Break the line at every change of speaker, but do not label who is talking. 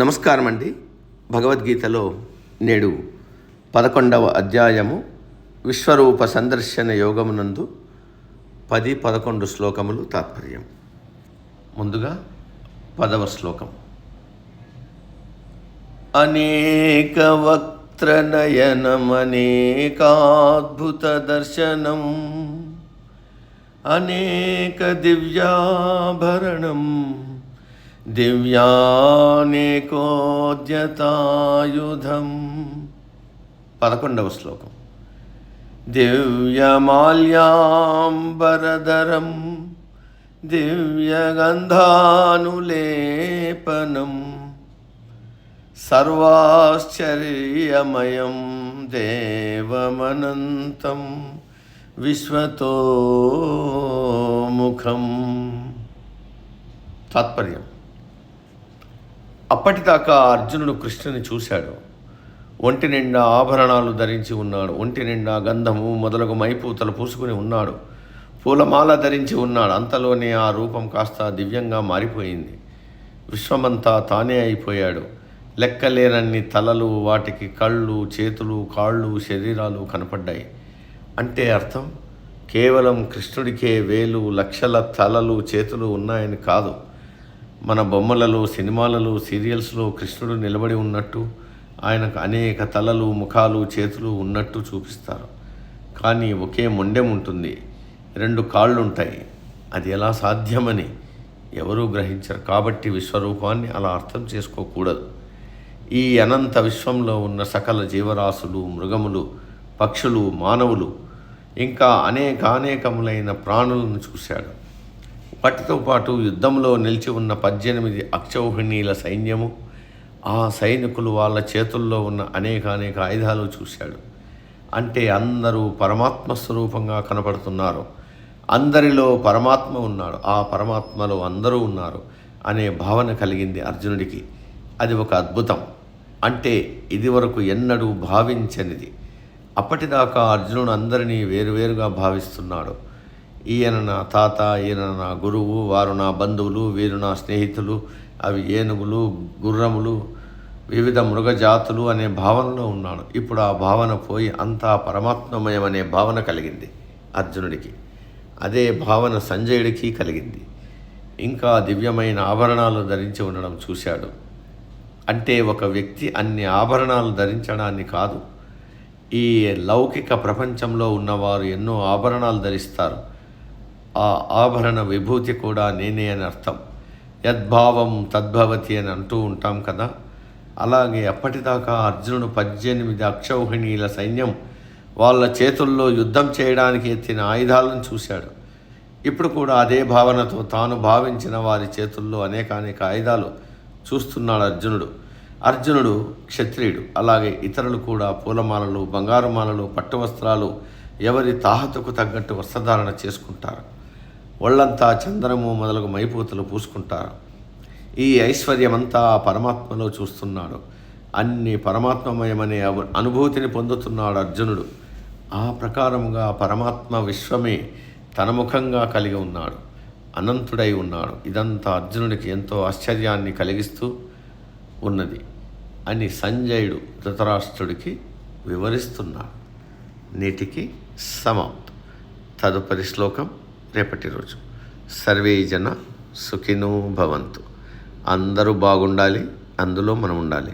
నమస్కారం అండి. భగవద్గీతలో నేడు 11వ అధ్యాయము విశ్వరూప సందర్శన యోగమునందు 10-11 శ్లోకములు తాత్పర్యం. ముందుగా 10వ శ్లోకం. అనేక వక్త్రనయనమనేకాద్భుత దర్శనం అనేక దివ్యాభరణం దివ్యానేకోద్యతాయుధం. 11వ శ్లోకం. దివ్యమాల్యాంబరధరం దివ్యగంధానులేపనం సర్వాశ్చర్యమయం దేవమనంతం విశ్వతోముఖం. తాత్పర్యం. అప్పటిదాకా అర్జునుడు కృష్ణుని చూశాడు. ఒంటి నిండా ఆభరణాలు ధరించి ఉన్నాడు. ఒంటి నిండా గంధము మొదలగు మైపూతలు పూసుకుని ఉన్నాడు. పూలమాల ధరించి ఉన్నాడు. అంతలోనే ఆ రూపం కాస్త దివ్యంగా మారిపోయింది. విశ్వమంతా తానే అయిపోయాడు. లెక్కలేనన్ని తలలు, వాటికి కళ్ళు, చేతులు, కాళ్ళు, శరీరాలు కనపడ్డాయి. అంటే అర్థం కేవలం కృష్ణుడికే వేలు, లక్షల తలలు, చేతులు ఉన్నాయని కాదు. మన బొమ్మలలో, సినిమాలలో, సీరియల్స్లో కృష్ణుడు నిలబడి ఉన్నట్టు, ఆయనకు అనేక తలలు, ముఖాలు, చేతులు ఉన్నట్టు చూపిస్తారు. కానీ ఒకే మొండెం ఉంటుంది, 2 కాళ్ళు ఉంటాయి. అది ఎలా సాధ్యమని ఎవరూ గ్రహించరు. కాబట్టి విశ్వరూపాన్ని అలా అర్థం చేసుకోకూడదు. ఈ అనంత విశ్వంలో ఉన్న సకల జీవరాశులు, మృగములు, పక్షులు, మానవులు, ఇంకా అనేకములైన ప్రాణులను చూశాడు. వాటితో పాటు యుద్ధంలో నిలిచి ఉన్న 18 అక్షౌహిణీల సైన్యము, ఆ సైనికులు వాళ్ళ చేతుల్లో ఉన్న అనేక ఆయుధాలు చూశాడు. అంటే అందరూ పరమాత్మ స్వరూపంగా కనపడుతున్నారు. అందరిలో పరమాత్మ ఉన్నాడు, ఆ పరమాత్మలో అందరూ ఉన్నారు అనే భావన కలిగింది అర్జునుడికి. అది ఒక అద్భుతం. అంటే ఇదివరకు ఎన్నడూ భావించనిది. అప్పటిదాకా అర్జునుడు అందరినీ వేరువేరుగా భావిస్తున్నాడు. ఈయన నా తాత, ఈయన నా గురువు, వారు నా బంధువులు, వీరు నా స్నేహితులు, అవి ఏనుగులు, గుర్రములు, వివిధ మృగజాతులు అనే భావనలో ఉన్నాడు. ఇప్పుడు ఆ భావన పోయి అంతా పరమాత్మమయం అనే భావన కలిగింది అర్జునుడికి. అదే భావన సంజయుడికి కలిగింది. ఇంకా దివ్యమైన ఆభరణాలు ధరించి ఉండడం చూశాడు. అంటే ఒక వ్యక్తి అన్ని ఆభరణాలు ధరించడాన్ని కాదు. ఈ లౌకిక ప్రపంచంలో ఉన్నవారు ఎన్నో ఆభరణాలు ధరిస్తారు. ఆ ఆభరణ విభూతి కూడా నేనే అని అర్థం. యద్భావం తద్భవతి అని అంటూ ఉంటాం కదా. అలాగే అప్పటిదాకా అర్జునుడు 18 అక్షౌహిణీల సైన్యం వాళ్ళ చేతుల్లో యుద్ధం చేయడానికి ఎత్తిన ఆయుధాలను చూశాడు. ఇప్పుడు కూడా అదే భావనతో తాను భావించిన వారి చేతుల్లో అనేక ఆయుధాలు చూస్తున్నాడు అర్జునుడు క్షత్రియుడు. అలాగే ఇతరులు కూడా పూలమాలలు, బంగారు మాలలు, పట్టు వస్త్రాలు, ఎవరి తాహతుకు తగ్గట్టు వస్త్రధారణ చేసుకుంటారు. ఒళ్ళంతా చందనము మొదలగు మైపూతలు పూసుకుంటారు. ఈ ఐశ్వర్యమంతా పరమాత్మలో చూస్తున్నాడు. అన్ని పరమాత్మమయమనే అనుభూతిని పొందుతున్నాడు అర్జునుడు. ఆ ప్రకారముగా పరమాత్మ విశ్వమే తన ముఖంగా కలిగి ఉన్నాడు, అనంతుడై ఉన్నాడు. ఇదంతా అర్జునుడికి ఎంతో ఆశ్చర్యాన్ని కలిగిస్తూ ఉన్నది అని సంజయుడు ధృతరాష్ట్రుడికి వివరిస్తున్నాడు. నేటికి సమాప్తం. తదుపరి శ్లోకం రేపటి రోజు. సర్వే జన సుఖినో భవంతు. అందరూ బాగుండాలి, అందులో మనం ఉండాలి.